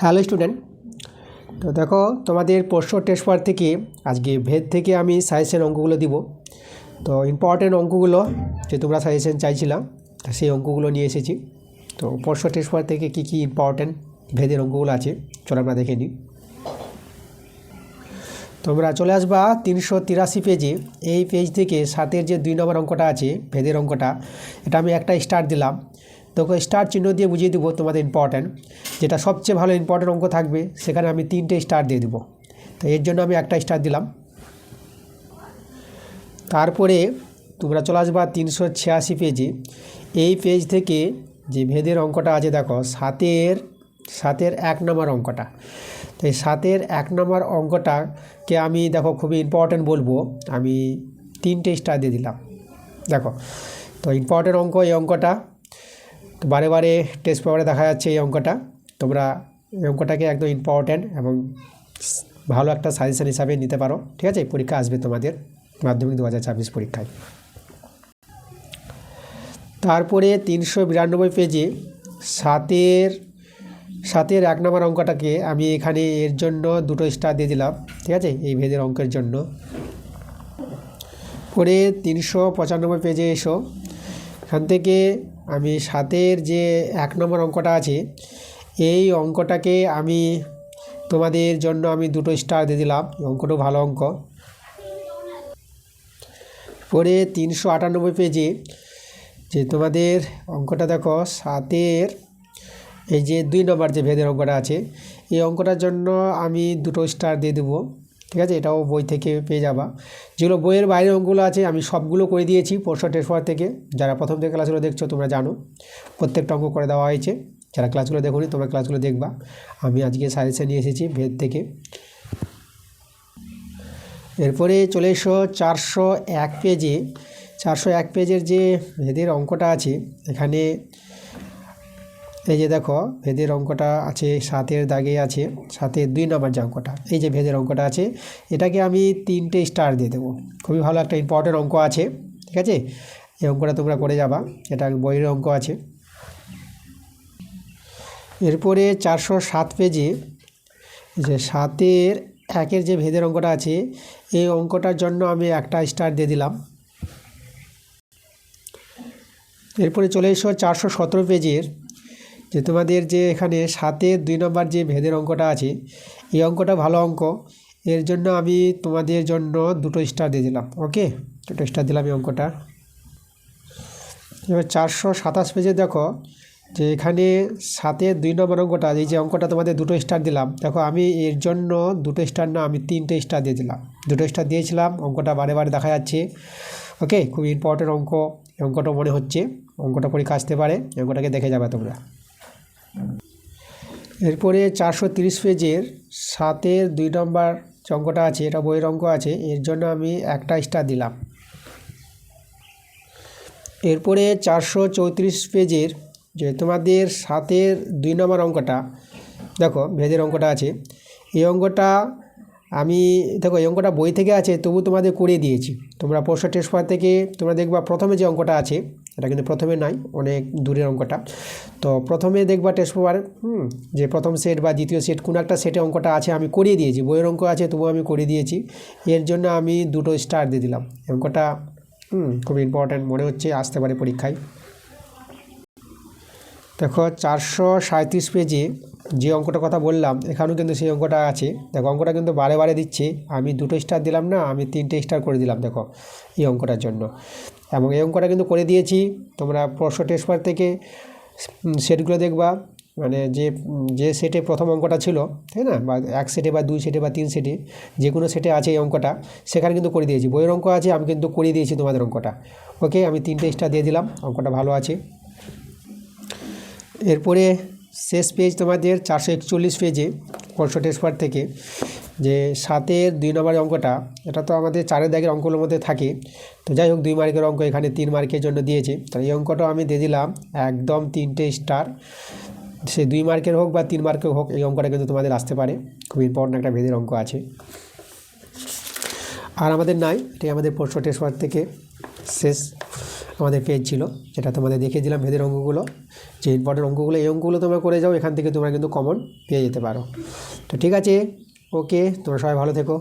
Hello student, তো দেখো তোমাদের প্রশ্ন টেস্ট পেপার থেকে আজকে ভেদ থেকে আমি সাজেশন অঙ্কগুলো দিব। তো ইম্পর্টেন্ট অঙ্কগুলো যে তোমরা সাজেশন চাইছিলাম সেই অঙ্কগুলো নিয়ে এসেছি। তো প্রশ্ন টেস্ট পেপার থেকে কী কী ইম্পর্টেন্ট ভেদের অঙ্কগুলো আছে চলো আমরা দেখে নিই। তোমরা চলে আসবা 383 পেজে। এই পেজ থেকে 7-এর যে 2 নম্বর অঙ্কটা আছে ভেদের অঙ্কটা, এটা আমি একটা স্টার দিলাম। তোকে স্টার চিহ্ন দিয়ে বুঝিয়ে দেবো তোমাদের ইম্পর্ট্যান্ট যেটা সবচেয়ে ভালো ইম্পর্ট্যান্ট অঙ্ক থাকবে সেখানে আমি 3টে স্টার দিয়ে দেবো। তো এর জন্য আমি একটা স্টার দিলাম। তারপরে তোমরা চলে আসবা 386 পেজে। এই পেজ থেকে যে ভেদের অঙ্কটা আছে দেখো 7-এর 1 নম্বর অঙ্কটা। তো এই 7-এর 1 নম্বর অঙ্কটাকে আমি দেখো খুবই ইম্পর্ট্যান্ট বলবো, আমি 3টে স্টার দিয়ে দিলাম। দেখো তো ইম্পর্ট্যান্ট অঙ্ক এই অঙ্কটা, তো বারে বারে টেস্ট পেপারে দেখা যাচ্ছে এই অঙ্কটা। তোমরা এই অঙ্কটাকে একদম ইম্পর্ট্যান্ট এবং ভালো একটা সাজেশন হিসাবে নিতে পারো, ঠিক আছে? পরীক্ষা আসবে তোমাদের মাধ্যমিক 2026 পরীক্ষায়। তারপরে 392 পেজে 7-এর 1 নম্বর অঙ্কটাকে আমি এখানে এর জন্য 2টো স্টার দিয়ে দিলাম, ঠিক আছে, এই ভেদের অঙ্কের জন্য। পরে 395 পেজে এসো, এখান থেকে আমি 7-এর যে 1 নম্বর অঙ্কটা আছে এই অঙ্কটাকে আমি তোমাদের জন্য আমি 2টো স্টার দিয়ে দিলাম, অঙ্কটাও ভালো অঙ্ক। পরে 398 পেজে যে তোমাদের অঙ্কটা দেখো 7-এর এই যে 2 নম্বর যে ভেদের অঙ্কটা আছে এই অঙ্কটার জন্য আমি 2টো স্টার দিয়ে দেবো, ঠিক আছে? এটাও বই থেকে পেয়ে যাবা। যেগুলো বইয়ের বাইরে অঙ্কগুলো আছে আমি সবগুলো করে দিয়েছি প্রশ্ন টেস্ট পেপার থেকে। যারা প্রথম থেকে ক্লাসগুলো দেখছো তোমরা জানো প্রত্যেকটা অঙ্ক করে দেওয়া হয়েছে। যারা ক্লাসগুলো দেখোনি তোমরা ক্লাসগুলো দেখবা। আমি আজকে সাজেশন নিয়ে এসেছি ভেদ থেকে। এরপরে চলে এসো 401 পেজে। 401 পেজের যে ভেদের অঙ্কটা আছে এখানে এই যে দেখো ভেদের অঙ্কটা আছে 7-এর দাগে আছে, 7-এর 2 নম্বর যে অঙ্কটা, এই যে ভেদের অঙ্কটা আছে এটাকে আমি 3টে স্টার দিয়ে দেবো। খুবই ভালো একটা ইম্পর্টেন্ট অঙ্ক আছে, ঠিক আছে? এই অঙ্কটা তোমরা করে যাবা, এটা বইয়ের অঙ্ক আছে। এরপরে 407 পেজে যে 7-এর 1-এর যে ভেদের অঙ্কটা আছে এই অঙ্কটার জন্য আমি একটা স্টার দিয়ে দিলাম। এরপরে চলে এসো 417 পেজের যে তোমাদের যে এখানে 7-এর 2 নম্বর যে ভেদের অঙ্কটা আছে এই অঙ্কটা ভালো অঙ্ক, এর জন্য আমি তোমাদের জন্য 2টো স্টার দিয়ে দিলাম। ওকে, 2টো স্টার দিলাম এই অঙ্কটা। এবার 427 পেজে দেখো যে এখানে 7-এর 2 নম্বর অঙ্কটা, এই যে অঙ্কটা তোমাদের 2টো স্টার দিলাম, দেখো আমি এর জন্য 2টো স্টার না আমি 3টে স্টার দিয়ে দিলাম। 2টো স্টার দিয়েছিলাম, অঙ্কটা বারে বারে দেখা যাচ্ছে। ওকে, খুব ইম্পর্টেন্ট অঙ্ক, এই অঙ্কটা মনে হচ্ছে অঙ্কটা পরীক্ষা আসতে পারে, এই অঙ্কটাকে দেখে যাবে তোমরা। এরপরে 430 পেজের 7-এর 2 নম্বর যে অঙ্কটা আছে এটা বইয়ের অঙ্ক আছে, এর জন্য আমি একটা স্টার দিলাম। এরপরে 434 পেজের যে তোমাদের 7-এর 2 নম্বর অঙ্কটা দেখো ভেদের অঙ্কটা আছে এই অঙ্কটা আমি দেখো এই অঙ্কটা বই থেকে আছে তবু তোমাদের করে দিয়েছি। তোমরা প্রশ্ন টেস্ট পেপার থেকে তোমরা দেখবা প্রথমে যে অঙ্কটা আছে এটা কিন্তু প্রথমে নাই, অনেক দূরের অঙ্কটা। তো প্রথমে দেখবা টেস্ট পেপার যে প্রথম সেট বা দ্বিতীয় সেট কোনো একটা সেটে অঙ্কটা আছে আমি করিয়ে দিয়েছি, বইয়ের অঙ্ক আছে তবু আমি করে দিয়েছি, এর জন্য আমি 2টো স্টার দিয়ে দিলাম। অঙ্কটা খুব ইম্পর্ট্যান্ট মনে হচ্ছে আসতে পারে পরীক্ষায়। দেখো 437 পেজে যে অঙ্কটার কথা বললাম এখানেও কিন্তু সেই অঙ্কটা আছে। দেখো অঙ্কটা কিন্তু বারে বারে দিচ্ছে, আমি 2টো স্টার দিলাম না, আমি 3টে স্টার করে দিলাম দেখো এই অঙ্কটার জন্য। এবং এই অঙ্কটা কিন্তু করে দিয়েছি, তোমরা প্রশ্ন টেস্ট পেপার থেকে সেটগুলো দেখবা, মানে যে সেটে প্রথম অঙ্কটা ছিল তাই না, বা 1 সেটে বা 2 সেটে বা 3 সেটে যে কোনো সেটে আছে এই অঙ্কটা, সেখানে কিন্তু করে দিয়েছি। বইয়ের অঙ্ক আছে আমি কিন্তু করে দিয়েছি তোমাদের অঙ্কটা। ওকে, আমি 3টে স্টার দিয়ে দিলাম, অঙ্কটা ভালো আছে। এরপরে শেষ পেজ তোমাদের 441 পেজে প্রশ্ন টেস্ট পেপার থেকে যে 7-এর 2 নম্বর অঙ্কটা, এটা তো আমাদের 4-এর দাগের অঙ্কগুলোর মধ্যে থাকে। তো যাই হোক 2 মার্কের অঙ্ক এখানে 3 মার্কের জন্য দিয়েছে, তো এই অঙ্কটাও আমি দিয়ে দিলাম একদম 3টে স্টার। সে 2 মার্কের হোক বা 3 মার্কের হোক এই অঙ্কটা কিন্তু তোমাদের আসতে পারে, খুব ইম্পর্টেন্ট একটা ভেদের অঙ্ক আছে। আর আমাদের নাই, এটাই আমাদের প্রশ্ন টেস্ট পেপার থেকে শেষ আমাদের পেজ ছিল, যেটা তোমাদের দেখিয়ে দিলাম ভেদের অঙ্কগুলো, যে ইম্পর্টেন্ট অঙ্কগুলো, এই অঙ্কগুলো তোমরা করে যাও, এখান থেকে তোমরা কিন্তু কমন পেয়ে যেতে পারো। তো ঠিক আছে, ওকে, তোমরা সবাই ভালো থেকো।